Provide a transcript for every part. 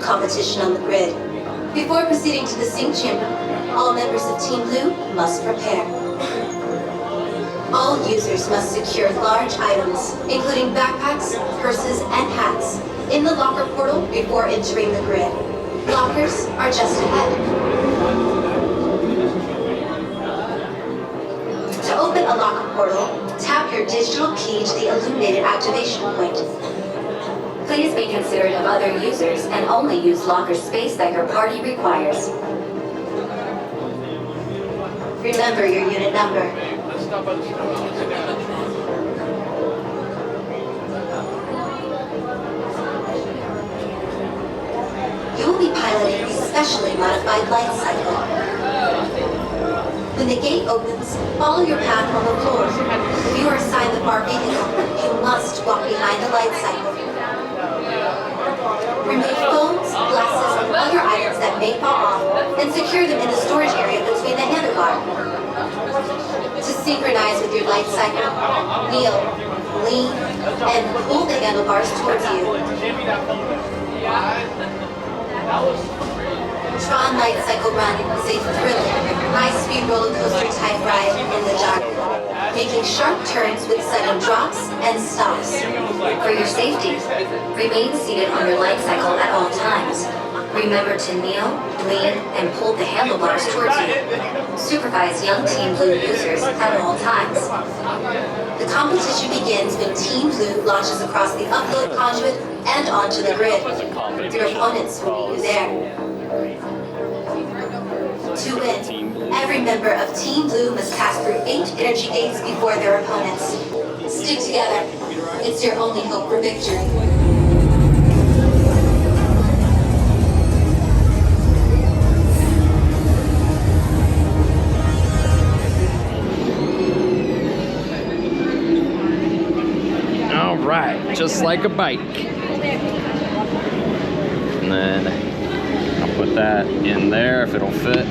competition on the grid. Before proceeding to the sync chamber, all members of Team Blue must prepare. All users must secure large items, including backpacks, purses, and hats, in the locker portal before entering the grid. Lockers are just ahead. To open a locker portal, tap your digital key to the illuminated activation point. Please be considerate of other users and only use locker space that your party requires. Remember your unit number. You will be piloting a specially modified light cycle. When the gate opens, follow your path on the floor. If you are assigned the bar vehicle, you must walk behind the light cycle. Remove phones, glasses, and other items that may fall off, and secure them in the storage area between the handlebar. To synchronize with your light cycle, kneel, lean, and pull the handlebars towards you. Tron Lightcycle Run is a thrilling, high-speed roller coaster type ride in the dark, making sharp turns with sudden drops and stops. For your safety, remain seated on your light cycle at all times. Remember to kneel, lean, and pull the handlebars towards you. Supervise young Team Blue users at all times. The competition begins when Team Blue launches across the upload conduit and onto the grid. Your opponents will meet you there. To win, every member of Team Blue must pass through 8 energy gates before their opponents. Stick together. It's your only hope for victory. All right, just like a bike. And then I'll put that in there if it'll fit.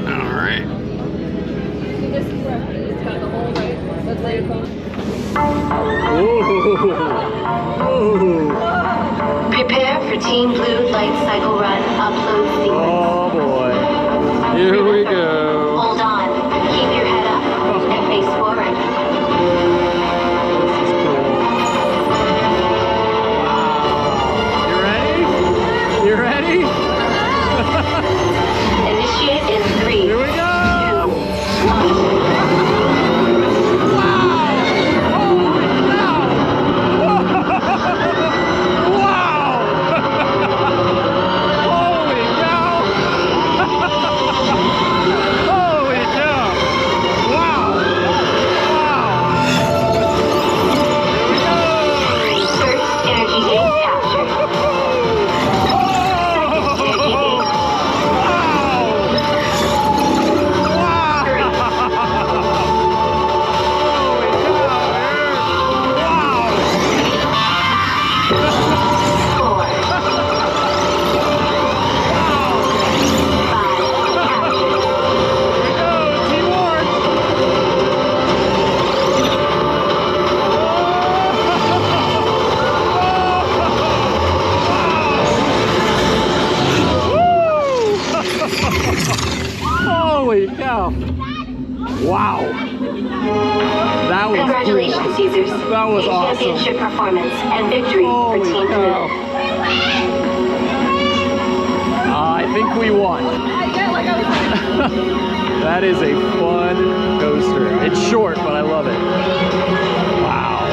All right. Ooh. Prepare for Team Blue Lightcycle Run upload sequence. Oh boy. Here we go. Hold on. Keep your head up and face forward. This is cool. Wow. You ready? Initiate in 3. Here we go. 2, 1. Holy cow. Wow. That was Congratulations, cool. users. That was awesome. Championship performance and victory Holy for Team cow. Blue. I think we won. That is a fun coaster. It's short, but I love it. Wow.